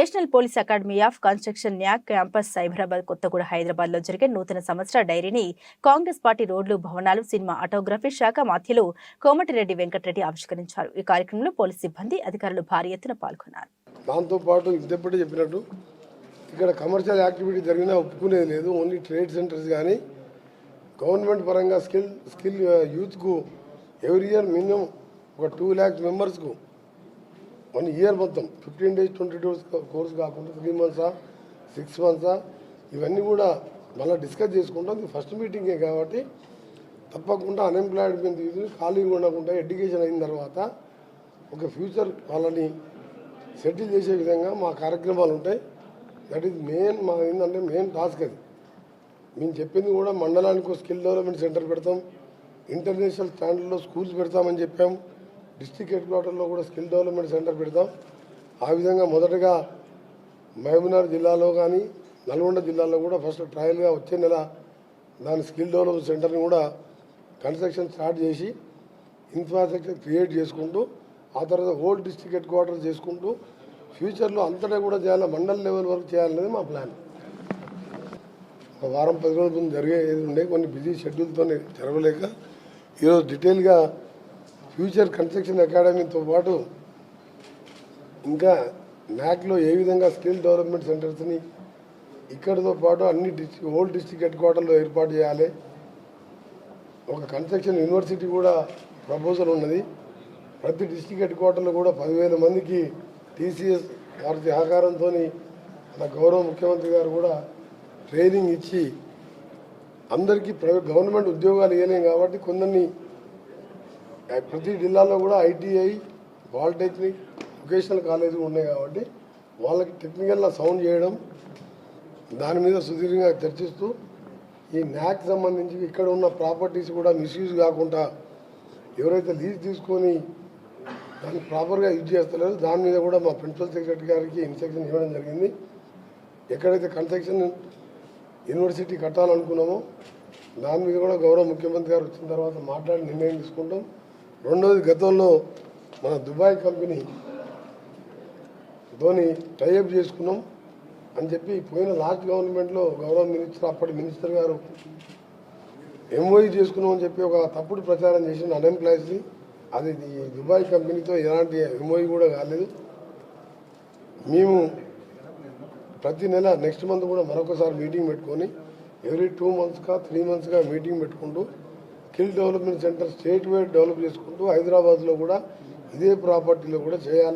National police academy of construction NAC campus Cyberabad Kothaguda Hyderabad లో జరిగే నూతన సంవత్సర డైరీని కాంగ్రెస్ పార్టీ రోడ్లు భవనాలు సినిమా ఆటోగ్రఫీ శాఖ మాధ్యులు కోమటిరెడ్డి వెంకటరెడ్డి ఆవిష్కరించారు. ఈ కార్యక్రమంలో పోలీస్ సిబ్బంది అధికారులు భారీ ఎత్తున పాల్గొన్నారు. దాంతో పాటు ఇంతప్పటి చెప్పినట్టు ఇక్కడ కమర్షియల్ యాక్టివిటీ జరిగినా ఒప్పుకునేది లేదు. ఓన్లీ ట్రేడ్ సెంటర్స్ కానీ గవర్నమెంట్ పరంగా స్కిల్ యూత్కు ఎవ్రీ ఇయర్ మినిమం ఒక 2 lakhs మెంబర్స్కు 1 year మొత్తం 15 days 20 days కోర్స్ కాకుండా 3 months 6 months ఇవన్నీ కూడా మళ్ళీ డిస్కస్ చేసుకుంటాం. ఇది ఫస్ట్ మీటింగే కాబట్టి తప్పకుండా అన్ఎంప్లాయ్మెంట్ తీసుకుని ఖాళీగా ఉండకుండా ఎడ్యుకేషన్ అయిన తర్వాత ఒక ఫ్యూచర్ వాళ్ళని సెటిల్ చేసే విధంగా మా కార్యక్రమాలు ఉంటాయి. దట్ ఈజ్ మెయిన్ మా ఏంటంటే మెయిన్ టాస్క్ అది. మేము చెప్పింది కూడా మండలానికి స్కిల్ డెవలప్మెంట్ సెంటర్ పెడతాం, ఇంటర్నేషనల్ స్టాండర్డ్లో స్కూల్స్ పెడతామని చెప్పాం. డిస్ట్రిక్ట్ హెడ్ క్వార్టర్లో కూడా స్కిల్ డెవలప్మెంట్ సెంటర్ పెడతాం. ఆ విధంగా మొదటగా మహబూబ్నగర్ జిల్లాలో కానీ నల్గొండ జిల్లాలో కూడా ఫస్ట్ ట్రయల్గా వచ్చే నెల దాని స్కిల్ డెవలప్మెంట్ సెంటర్ని కూడా కన్స్ట్రక్షన్ స్టార్ట్ చేసి ఇన్ఫ్రాస్ట్రక్చర్ క్రియేట్ చేసుకుంటూ ఆ తర్వాత హోల్ డిస్ట్రిక్ట్ హెడ్ క్వార్టర్ చేసుకుంటూ ఫ్యూచర్లో అంతటా కూడా చేయాలి, మండల్ లెవెల్ వరకు చేయాలనేది మా ప్లాన్. ఒక వారం 10 రోజుల ముందు జరిగేది ఉండే కొన్ని బిజీ షెడ్యూల్తో జరగలేక ఈరోజు డీటెయిల్గా ఫ్యూచర్ కన్స్ట్రక్షన్ అకాడమీతో పాటు ఇంకా న్యాక్లో ఏ విధంగా స్కిల్ డెవలప్మెంట్ సెంటర్స్ని ఇక్కడితో పాటు అన్ని హోల్ డిస్ట్రిక్ట్ హెడ్ క్వార్టర్లో ఏర్పాటు చేయాలి. ఒక కన్స్ట్రక్షన్ యూనివర్సిటీ కూడా ప్రపోజల్ ఉన్నది. ప్రతి డిస్ట్రిక్ట్ హెడ్ క్వార్టర్లో కూడా 10,000 మందికి టీసీఎస్ వారి సహకారంతో మన గౌరవ ముఖ్యమంత్రి గారు కూడా ట్రైనింగ్ ఇచ్చి అందరికీ గవర్నమెంట్ ఉద్యోగాలు ఇవ్వలేం కాబట్టి కొందరిని ప్రతి జిల్లాలో కూడా ఐటీఐ, పాలిటెక్నిక్, వొకేషనల్ కాలేజీలు ఉన్నాయి కాబట్టి వాళ్ళకి టెక్నికల్గా సౌండ్ చేయడం, దాని మీద సుదీర్ఘంగా చర్చిస్తూ ఈ న్యాక్ సంబంధించి ఇక్కడ ఉన్న ప్రాపర్టీస్ కూడా మిస్యూజ్ కాకుండా ఎవరైతే లీజ్ తీసుకొని దాన్ని ప్రాపర్గా యూజ్ చేస్తలేరు దాని మీద కూడా మా ప్రిన్సిపల్ సెక్రటరీ గారికి ఇన్స్ట్రక్షన్ ఇవ్వడం జరిగింది. ఎక్కడైతే కన్స్ట్రక్షన్ యూనివర్సిటీ కట్టాలనుకున్నామో దాని మీద కూడా గౌరవ ముఖ్యమంత్రి గారు వచ్చిన తర్వాత మాట్లాడి నిర్ణయం తీసుకుంటాం. రెండోది, గతంలో మన దుబాయ్ కంపెనీ ధోని టైఅప్ చేసుకున్నాం అని చెప్పి పోయిన లాస్ట్ గవర్నమెంట్లో గౌరవ మినిస్టర్ అప్పటి మినిస్టర్ గారు ఎంఓఈ చేసుకున్నాం అని చెప్పి ఒక తప్పుడు ప్రచారం చేసిన అన్ఎంప్లాయీస్ని. అది దుబాయ్ కంపెనీతో ఎలాంటి ఎంఓఈ కూడా కాలేదు. మేము ప్రతి నెల నెక్స్ట్ మంత్ కూడా మరొకసారి మీటింగ్ పెట్టుకొని ఎవ్రీ 2 months 3 months మీటింగ్ పెట్టుకుంటూ skill development centre state wide develop చేసుకుంటూ హైదరాబాద్లో కూడా ఇదే ప్రాపర్టీలో కూడా చేయాలి.